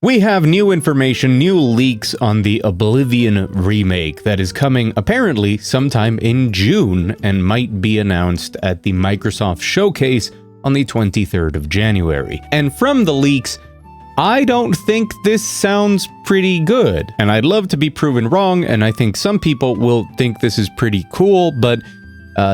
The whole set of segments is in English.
We have new information, new leaks on the Oblivion remake that is coming apparently sometime in June and might be announced at the Microsoft Showcase on the 23rd of January. And from the leaks, I don't think this sounds pretty good. And I'd love to be proven wrong, and I think some people will think this is pretty cool, but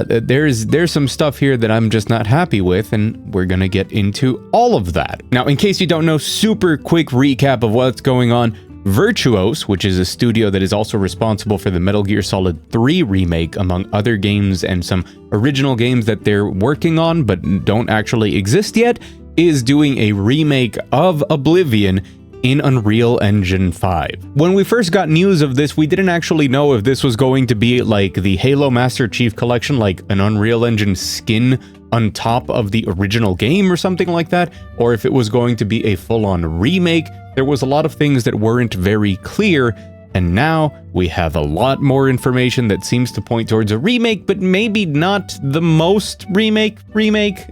there's some stuff here that I'm just not happy with, and we're gonna get into all of that. Now, in case you don't know, super quick recap of what's going on. Virtuos, which is a studio that is also responsible for the Metal Gear Solid 3 remake, among other games and some original games that they're working on but don't actually exist yet, is doing a remake of Oblivion in Unreal Engine 5. When we first got news of this, we didn't actually know if this was going to be like the Halo Master Chief Collection, like an Unreal Engine skin on top of the original game or something like that, or if it was going to be a full-on remake. There was a lot of things that weren't very clear, and now we have a lot more information that seems to point towards a remake, but maybe not the most remake.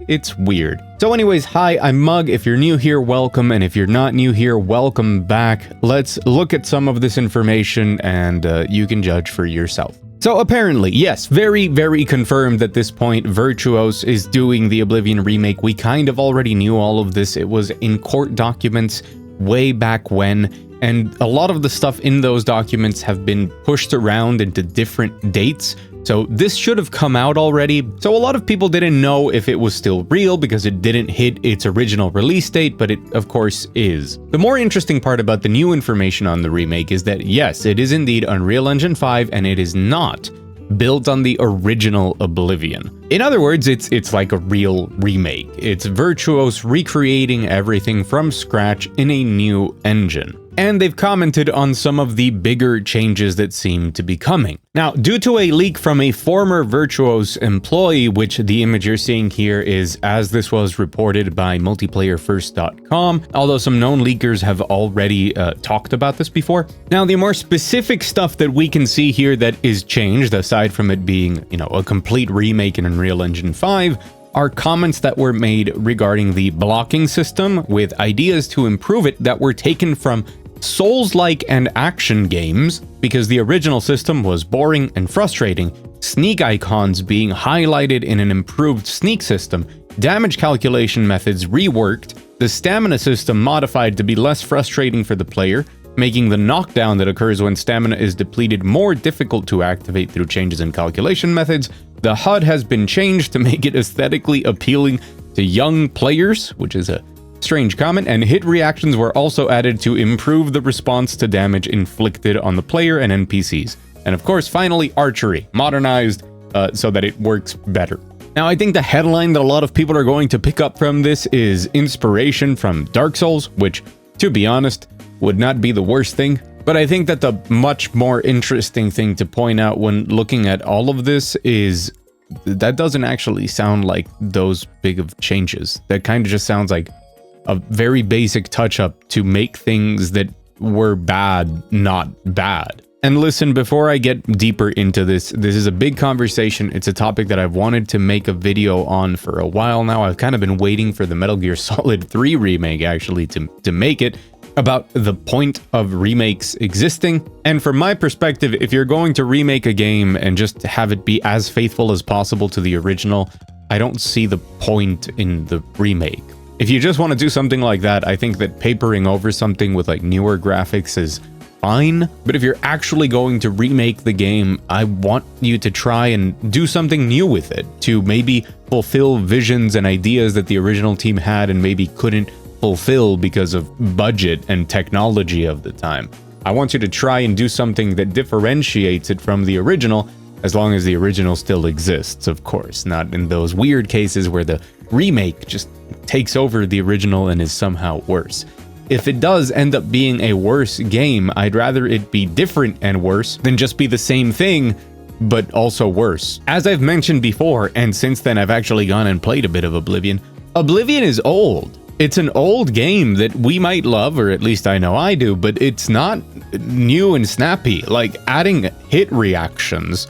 It's weird. So anyways, hi, I'm Mug. If you're new here, welcome, and if you're not new here, welcome back. Let's look at some of this information, and you can judge for yourself. So apparently, yes, very, very confirmed at this point, Virtuos is doing the Oblivion remake. We kind of already knew all of this. It was in court documents way back when, and a lot of the stuff in those documents have been pushed around into different dates. So this should have come out already. So a lot of people didn't know if it was still real because it didn't hit its original release date, but it of course is. The more interesting part about the new information on the remake is that yes, it is indeed Unreal Engine 5 and it is not built on the original Oblivion. In other words, it's like a real remake. It's Virtuos recreating everything from scratch in a new engine. And they've commented on some of the bigger changes that seem to be coming. Now, due to a leak from a former Virtuos employee, which the image you're seeing here is as this was reported by multiplayerfirst.com, although some known leakers have already talked about this before. Now, the more specific stuff that we can see here that is changed, aside from it being, a complete remake in Unreal Engine 5, are comments that were made regarding the blocking system with ideas to improve it that were taken from Souls-like and action games, because the original system was boring and frustrating, sneak icons being highlighted in an improved sneak system, damage calculation methods reworked, the stamina system modified to be less frustrating for the player, making the knockdown that occurs when stamina is depleted more difficult to activate through changes in calculation methods. The HUD has been changed to make it aesthetically appealing to young players, which is a strange comment, and hit reactions were also added to improve the response to damage inflicted on the player and NPCs. And of course, finally, archery, modernized so that it works better. Now, I think the headline that a lot of people are going to pick up from this is inspiration from Dark Souls, which, to be honest, would not be the worst thing. But I think that the much more interesting thing to point out when looking at all of this is that doesn't actually sound like those big of changes. That kind of just sounds like a very basic touch-up to make things that were bad not bad. And listen, before I get deeper into this is a big conversation. It's a topic that I've wanted to make a video on for a while now. I've kind of been waiting for the Metal Gear Solid 3 remake actually to make it, about the point of remakes existing. And from my perspective, if you're going to remake a game and just have it be as faithful as possible to the original, I don't see the point in the remake. If you just want to do something like that, I think that papering over something with like newer graphics is fine. But if you're actually going to remake the game, I want you to try and do something new with it, to maybe fulfill visions and ideas that the original team had and maybe couldn't fulfill because of budget and technology of the time. I want you to try and do something that differentiates it from the original, as long as the original still exists, of course, not in those weird cases where the remake just takes over the original and is somehow worse. If it does end up being a worse game, I'd rather it be different and worse than just be the same thing, but also worse. As I've mentioned before, and since then I've actually gone and played a bit of Oblivion, Oblivion is old. It's an old game that we might love, or at least I know I do, but it's not new and snappy. Like, adding hit reactions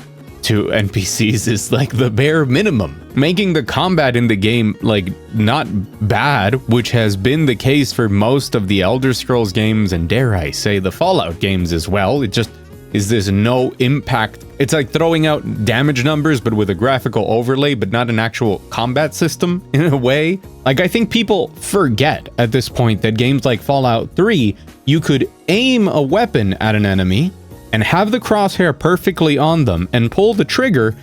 to NPCs is like the bare minimum. Making the combat in the game like not bad, which has been the case for most of the Elder Scrolls games and dare I say the Fallout games as well. It just is this no impact. It's like throwing out damage numbers but with a graphical overlay but not an actual combat system in a way. Like I think people forget at this point that games like Fallout 3, you could aim a weapon at an enemy and have the crosshair perfectly on them and pull the trigger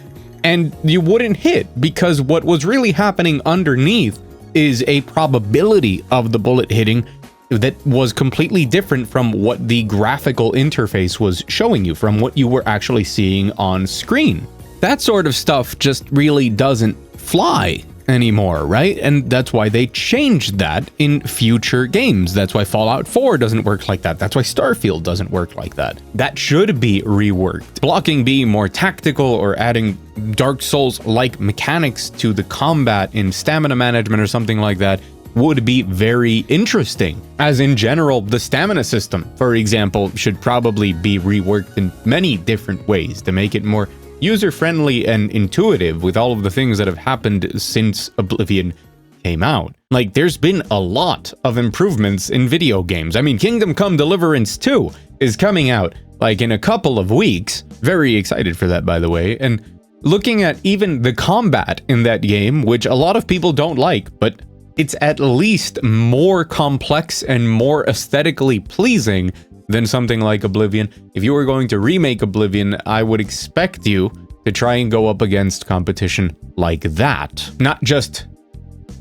and you wouldn't hit, because what was really happening underneath is a probability of the bullet hitting that was completely different from what the graphical interface was showing you, from what you were actually seeing on screen. That sort of stuff just really doesn't fly anymore, right? And that's why they changed that in future games. That's why Fallout 4 doesn't work like that. That's why Starfield doesn't work like that. That should be reworked. Blocking being more tactical or adding Dark Souls-like mechanics to the combat in stamina management or something like that would be very interesting. As in general, the stamina system, for example, should probably be reworked in many different ways to make it more user-friendly and intuitive with all of the things that have happened since Oblivion came out. Like, there's been a lot of improvements in video games. I mean, Kingdom Come Deliverance 2 is coming out, like, in a couple of weeks. Very excited for that, by the way. And looking at even the combat in that game, which a lot of people don't like, but it's at least more complex and more aesthetically pleasing than something like Oblivion. If you were going to remake Oblivion, I would expect you to try and go up against competition like that. Not just,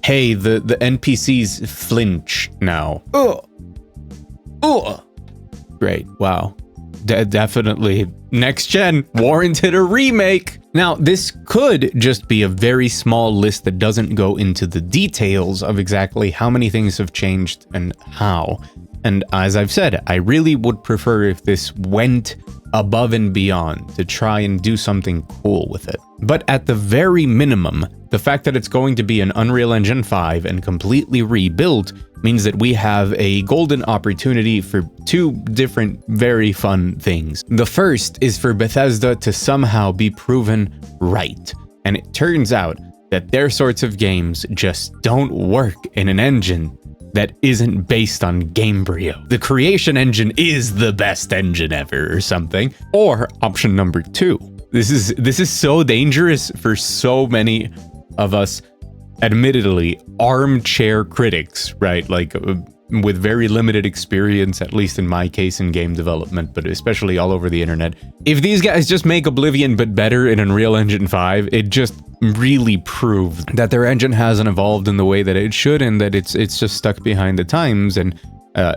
hey, the NPCs flinch now. Great, wow. Definitely next gen warranted a remake. Now, this could just be a very small list that doesn't go into the details of exactly how many things have changed and how. And as I've said, I really would prefer if this went above and beyond to try and do something cool with it. But at the very minimum, the fact that it's going to be an Unreal Engine 5 and completely rebuilt means that we have a golden opportunity for two different, very fun things. The first is for Bethesda to somehow be proven right. And it turns out that their sorts of games just don't work in an engine that isn't based on Gamebryo. The creation engine is the best engine ever or something. Or option number two. This is so dangerous for so many of us, admittedly, armchair critics, right? Like with very limited experience, at least in my case in game development, but especially all over the internet. If these guys just make Oblivion but better in Unreal Engine 5, it just really proved that their engine hasn't evolved in the way that it should, and that it's just stuck behind the times, and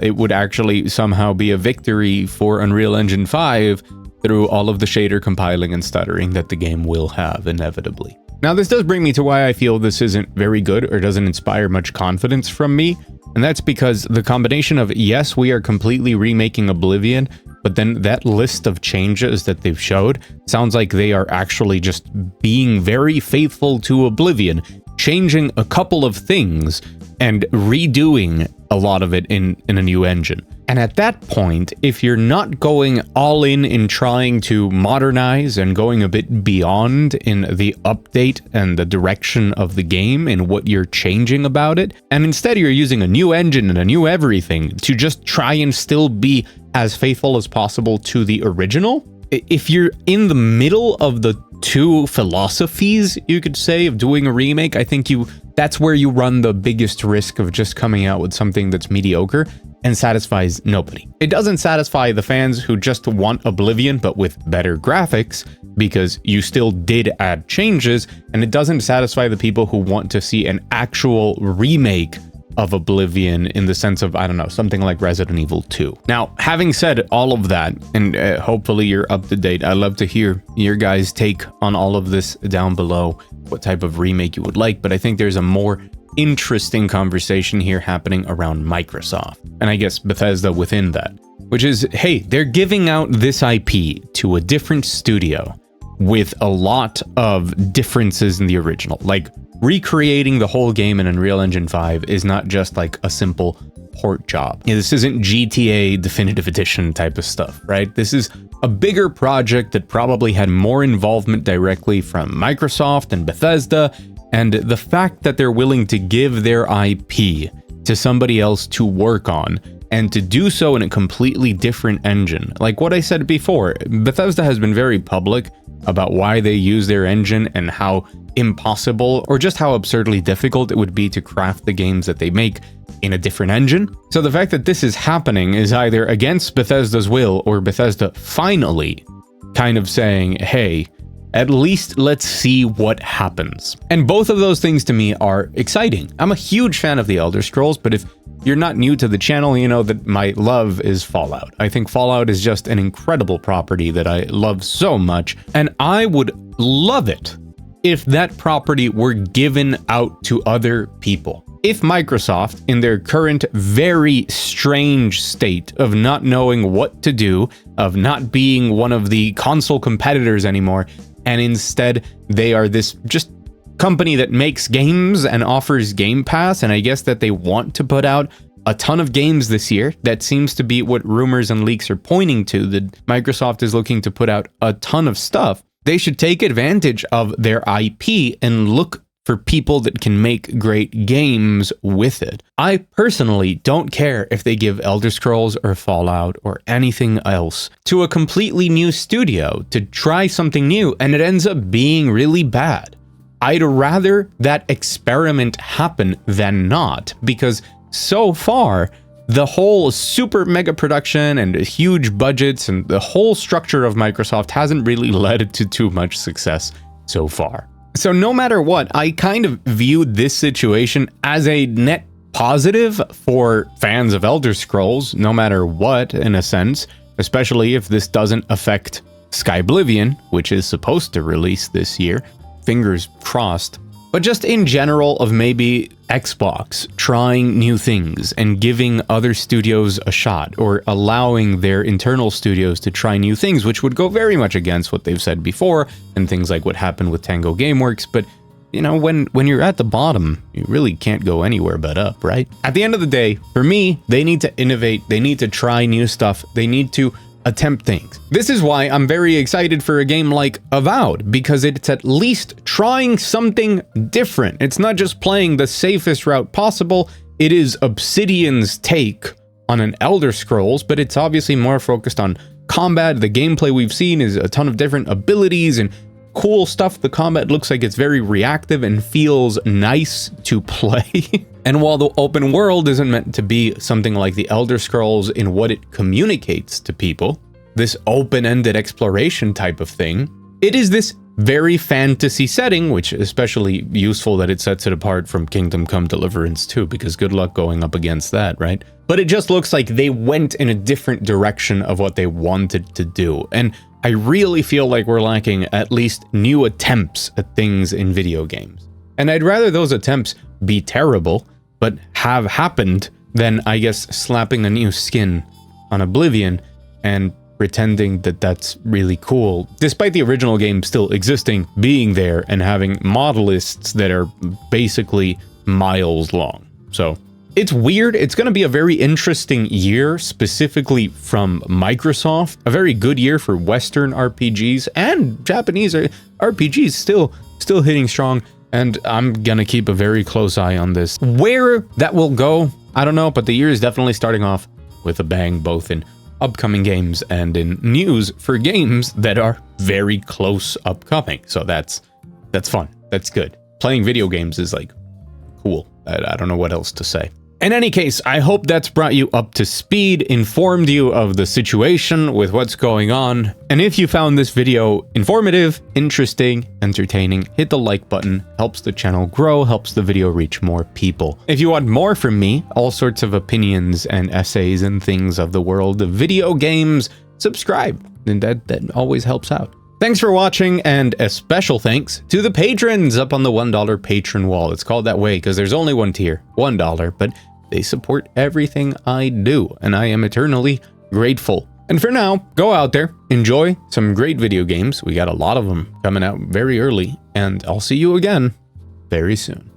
it would actually somehow be a victory for Unreal Engine 5 through all of the shader compiling and stuttering that the game will have inevitably. Now, this does bring me to why I feel this isn't very good or doesn't inspire much confidence from me, and that's because the combination of, yes, we are completely remaking Oblivion, but then that list of changes that they've showed sounds like they are actually just being very faithful to Oblivion, changing a couple of things and redoing a lot of it in a new engine. And at that point, if you're not going all in trying to modernize and going a bit beyond in the update and the direction of the game and what you're changing about it, and instead you're using a new engine and a new everything to just try and still be as faithful as possible to the original, if you're in the middle of the two philosophies, you could say, of doing a remake, I think that's where you run the biggest risk of just coming out with something that's mediocre and satisfies nobody. It doesn't satisfy the fans who just want Oblivion but with better graphics, because you still did add changes, and it doesn't satisfy the people who want to see an actual remake of Oblivion in the sense of, I don't know, something like Resident Evil 2. Now, having said all of that, and hopefully you're up to date, I'd love to hear your guys' take on all of this down below, what type of remake you would like, but I think there's a more interesting conversation here happening around Microsoft, and I guess Bethesda within that, which is, hey, they're giving out this IP to a different studio with a lot of differences in the original. Like, recreating the whole game in Unreal Engine 5 is not just like a simple support job. This isn't GTA Definitive Edition type of stuff, right? This is a bigger project that probably had more involvement directly from Microsoft and Bethesda, and the fact that they're willing to give their IP to somebody else to work on, and to do so in a completely different engine. Like what I said before, Bethesda has been very public about why they use their engine and how impossible or just how absurdly difficult it would be to craft the games that they make in a different engine. So the fact that this is happening is either against Bethesda's will or Bethesda finally kind of saying, hey, at least let's see what happens. And both of those things to me are exciting. I'm a huge fan of the Elder Scrolls, but if you're not new to the channel, you know that my love is Fallout. I think Fallout is just an incredible property that I love so much, and I would love it if that property were given out to other people. If Microsoft, in their current very strange state of not knowing what to do, of not being one of the console competitors anymore, and instead they are this just company that makes games and offers Game Pass, and I guess that they want to put out a ton of games this year. That seems to be what rumors and leaks are pointing to, that Microsoft is looking to put out a ton of stuff. They should take advantage of their IP and look for people that can make great games with it. I personally don't care if they give Elder Scrolls or Fallout or anything else to a completely new studio to try something new and it ends up being really bad. I'd rather that experiment happen than not, because so far, the whole super mega production and huge budgets and the whole structure of Microsoft hasn't really led to too much success so far. So no matter what, I kind of view this situation as a net positive for fans of Elder Scrolls, no matter what, in a sense, especially if this doesn't affect Skyblivion, which is supposed to release this year. Fingers crossed. But just in general of maybe Xbox trying new things and giving other studios a shot, or allowing their internal studios to try new things, which would go very much against what they've said before and things like what happened with Tango Gameworks. But you know, when you're at the bottom, you really can't go anywhere but up, right? At the end of the day, for me, they need to innovate, they need to try new stuff, they need to attempt things. This is why I'm very excited for a game like Avowed, because it's at least trying something different. It's not just playing the safest route possible, it is Obsidian's take on an Elder Scrolls, but it's obviously more focused on combat. The gameplay we've seen is a ton of different abilities and cool stuff. The combat looks like it's very reactive and feels nice to play. And while the open world isn't meant to be something like the Elder Scrolls in what it communicates to people, this open-ended exploration type of thing, it is this very fantasy setting, which is especially useful that it sets it apart from Kingdom Come Deliverance 2, because good luck going up against that, right? But it just looks like they went in a different direction of what they wanted to do. And I really feel like we're lacking at least new attempts at things in video games. And I'd rather those attempts be terrible, but have happened, than, I guess, slapping a new skin on Oblivion and pretending that that's really cool, despite the original game still existing, being there, and having mod lists that are basically miles long. So it's weird. It's going to be a very interesting year, specifically from Microsoft. A very good year for Western RPGs, and Japanese RPGs still hitting strong. And I'm gonna keep a very close eye on this. Where that will go, I don't know, but the year is definitely starting off with a bang, both in upcoming games and in news for games that are very close upcoming. So that's fun. That's good. Playing video games is like cool. I don't know what else to say. In any case, I hope that's brought you up to speed, informed you of the situation with what's going on. And if you found this video informative, interesting, entertaining, hit the like button. Helps the channel grow, helps the video reach more people. If you want more from me, all sorts of opinions and essays and things of the world of video games, subscribe. And that always helps out. Thanks for watching, and a special thanks to the patrons up on the $1 patron wall. It's called that way because there's only one tier, $1, but they support everything I do, and I am eternally grateful. And for now, go out there, enjoy some great video games. We got a lot of them coming out very early, and I'll see you again very soon.